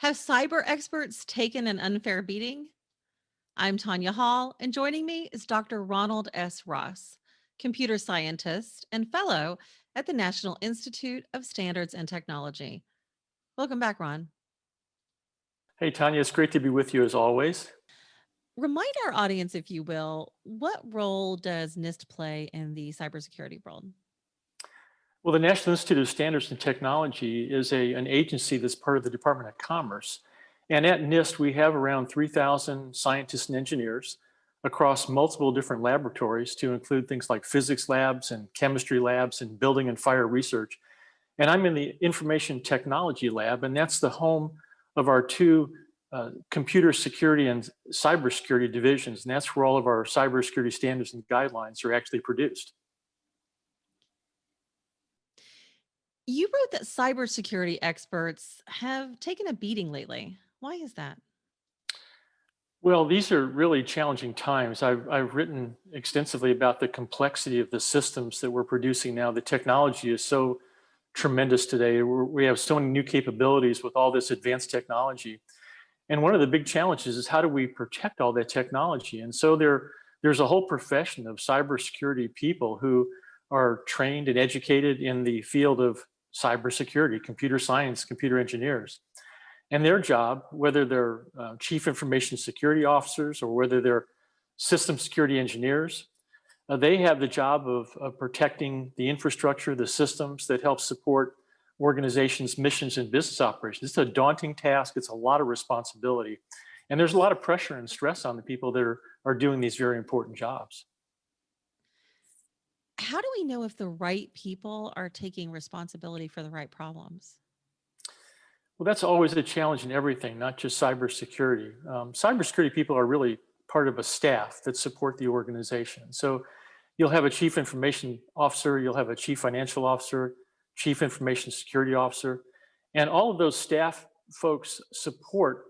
Have cyber experts taken an unfair beating? I'm Tonya Hall, and joining me is Dr. Ronald S. Ross, computer scientist and fellow at the National Institute of Standards and Technology. Welcome back, Ron. Hey, Tanya, it's great to be with you as always. Remind our audience, if you will, what role does NIST play in the cybersecurity world? Well, the National Institute of Standards and Technology is an agency that's part of the Department of Commerce. And at NIST, we have around 3,000 scientists and engineers across multiple different laboratories to include things like physics labs and chemistry labs and building and fire research. And I'm in the information technology lab, and that's the home of our two computer security and cybersecurity divisions. And that's where all of our cybersecurity standards and guidelines are actually produced. You wrote that cybersecurity experts have taken a beating lately. Why is that? Well, these are really challenging times. I've written extensively about the complexity of the systems that we're producing now. The technology is so tremendous today. We have so many new capabilities with all this advanced technology. And one of the big challenges is how do we protect all that technology? And so there's a whole profession of cybersecurity people who are trained and educated in the field of cybersecurity, computer science, computer engineers. And their job, whether they're chief information security officers or whether they're system security engineers, they have the job of protecting the infrastructure, the systems that help support organizations' missions and business operations. It's a daunting task. It's a lot of responsibility. And there's a lot of pressure and stress on the people that are doing these very important jobs. How do we know if the right people are taking responsibility for the right problems? Well, that's always a challenge in everything, not just cybersecurity. Cybersecurity people are really part of a staff that support the organization. So you'll have a chief information officer, you'll have a chief financial officer, chief information security officer, and all of those staff folks support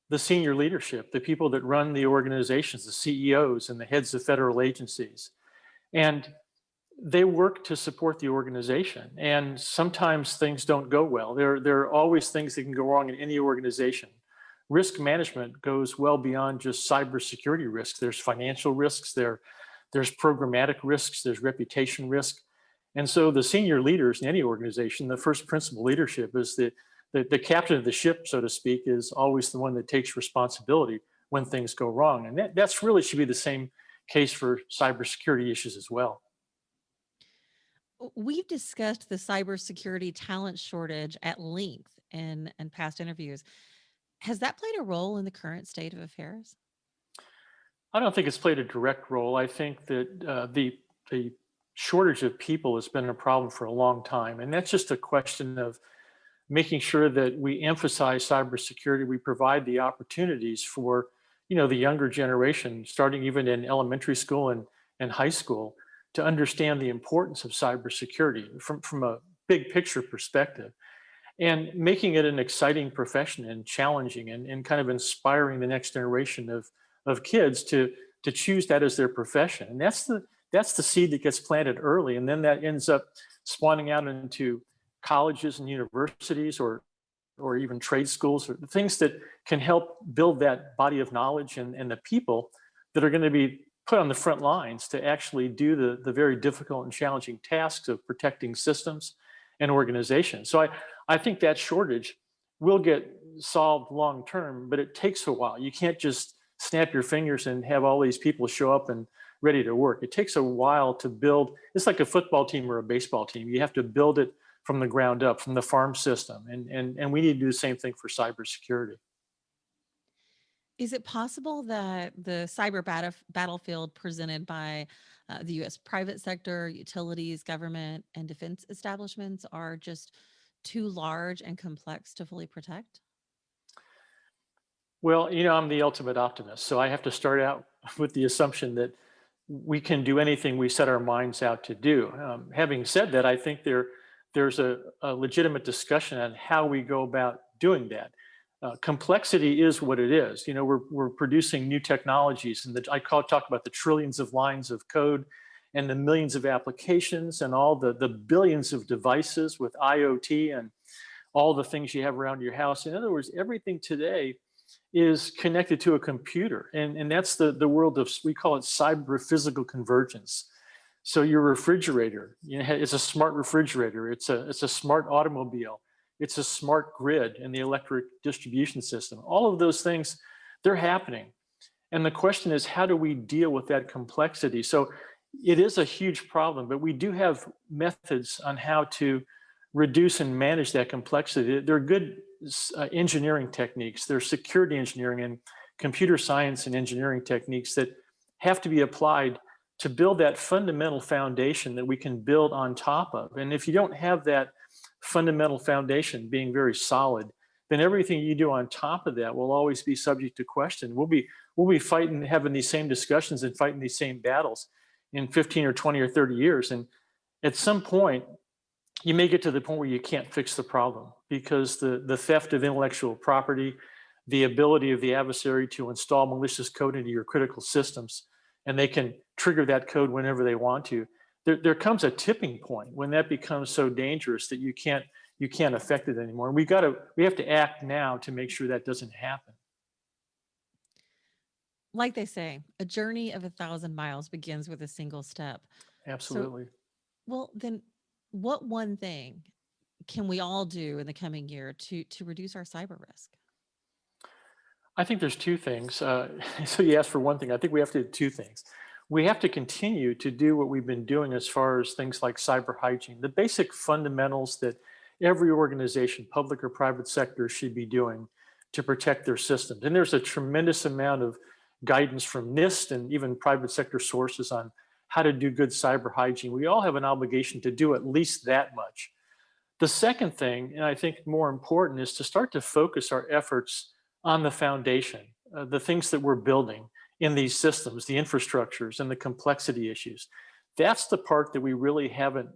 the senior leadership, the people that run the organizations, the CEOs and the heads of federal agencies. And they work to support the organization. And sometimes things don't go well. There are always things that can go wrong in any organization. Risk management goes well beyond just cybersecurity risks. There's financial risks, there's programmatic risks, there's reputation risk. And so the senior leaders in any organization, the first principle leadership is that the captain of the ship, so to speak, is always the one that takes responsibility when things go wrong. And that's really should be the same case for cybersecurity issues as well. We've discussed the cybersecurity talent shortage at length in past interviews. Has that played a role in the current state of affairs? I don't think it's played a direct role. I think that the shortage of people has been a problem for a long time, and that's just a question of making sure that we emphasize cybersecurity. We provide the opportunities for the younger generation, starting even in elementary school and high school, to understand the importance of cybersecurity from a big picture perspective, and making it an exciting profession and challenging and kind of inspiring the next generation of kids to choose that as their profession. And that's the seed that gets planted early, and then that ends up spawning out into colleges and universities or even trade schools, or things that can help build that body of knowledge and the people that are going to be put on the front lines to actually do the very difficult and challenging tasks of protecting systems and organizations. So I think that shortage will get solved long term, but it takes a while. You can't just snap your fingers and have all these people show up and ready to work. It takes a while to build. It's like a football team or a baseball team. You have to build it from the ground up, from the farm system. And we need to do the same thing for cybersecurity. Is it possible that the battlefield presented by the US private sector, utilities, government, and defense establishments are just too large and complex to fully protect? Well, I'm the ultimate optimist. So I have to start out with the assumption that we can do anything we set our minds out to do. Having said that, I think there's a legitimate discussion on how we go about doing that. Complexity is what it is. We're producing new technologies, and talk about the trillions of lines of code and the millions of applications and all the billions of devices with IoT and all the things you have around your house. In other words, everything today is connected to a computer. And that's the world of, we call it cyber physical convergence. So your refrigerator, it's a smart refrigerator. It's a smart automobile. It's a smart grid and the electric distribution system. All of those things, they're happening. And the question is, how do we deal with that complexity? So it is a huge problem, but we do have methods on how to reduce and manage that complexity. There are good engineering techniques, there's security engineering and computer science and engineering techniques that have to be applied to build that fundamental foundation that we can build on top of. And if you don't have that fundamental foundation being very solid, then everything you do on top of that will always be subject to question. We'll be fighting, having these same discussions and fighting these same battles in 15 or 20 or 30 years. And at some point, you may get to the point where you can't fix the problem because the theft of intellectual property, the ability of the adversary to install malicious code into your critical systems, and they can trigger that code whenever they want to. There comes a tipping point when that becomes so dangerous that you can't affect it anymore. And we have to act now to make sure that doesn't happen. Like they say, a journey of 1,000 miles begins with a single step. So, Absolutely. well, then what one thing can we all do in the coming year to reduce our cyber risk? I think there's two things. So you asked for one thing. I think we have to do two things. We have to continue to do what we've been doing as far as things like cyber hygiene, the basic fundamentals that every organization, public or private sector, should be doing to protect their systems. And there's a tremendous amount of guidance from NIST and even private sector sources on how to do good cyber hygiene. We all have an obligation to do at least that much. The second thing, and I think more important, is to start to focus our efforts on the foundation, the things that we're building in these systems, the infrastructures and the complexity issues. That's the part that we really haven't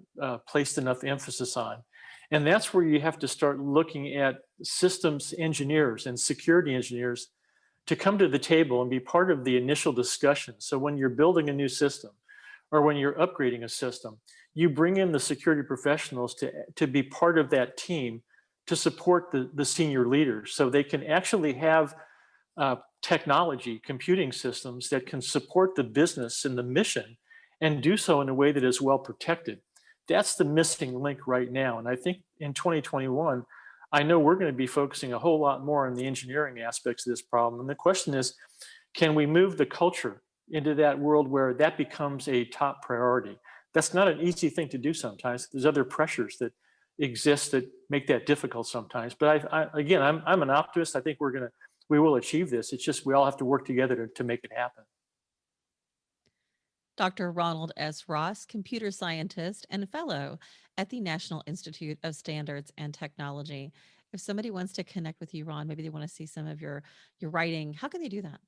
placed enough emphasis on. And that's where you have to start looking at systems engineers and security engineers to come to the table and be part of the initial discussion. So when you're building a new system or when you're upgrading a system, you bring in the security professionals to be part of that team to support the senior leaders so they can actually have technology, computing systems that can support the business and the mission and do so in a way that is well protected. That's the missing link right now. And I think in 2021, I know we're going to be focusing a whole lot more on the engineering aspects of this problem. And the question is, can we move the culture into that world where that becomes a top priority? That's not an easy thing to do sometimes. There's other pressures that exist that make that difficult sometimes. But again, I'm an optimist. I think we will achieve this. It's just we all have to work together to make it happen. Dr. Ronald S. Ross, computer scientist and fellow at the National Institute of Standards and Technology. If somebody wants to connect with you, Ron, maybe they want to see some of your writing, how can they do that?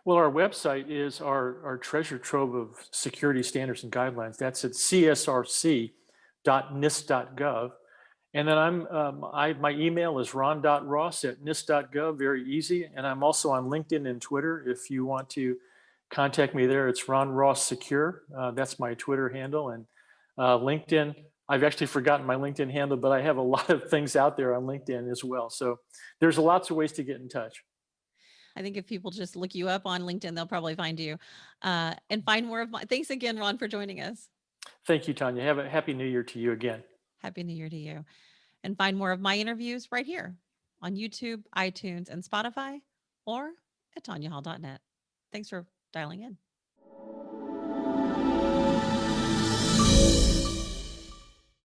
Well, our website is our treasure trove of security standards and guidelines. That's at csrc.nist.gov. And then my email is ron.ross@nist.gov, very easy. And I'm also on LinkedIn and Twitter. If you want to contact me there, it's Ron Ross Secure. That's my Twitter handle. And LinkedIn, I've actually forgotten my LinkedIn handle, but I have a lot of things out there on LinkedIn as well. So there's lots of ways to get in touch. I think if people just look you up on LinkedIn, they'll probably find you and find more of my. Thanks again, Ron, for joining us. Thank you, Tonya. Have a happy new year to you again. Happy New Year to you. And find more of my interviews right here on YouTube, iTunes, and Spotify, or at tonyahall.net. Thanks for dialing in.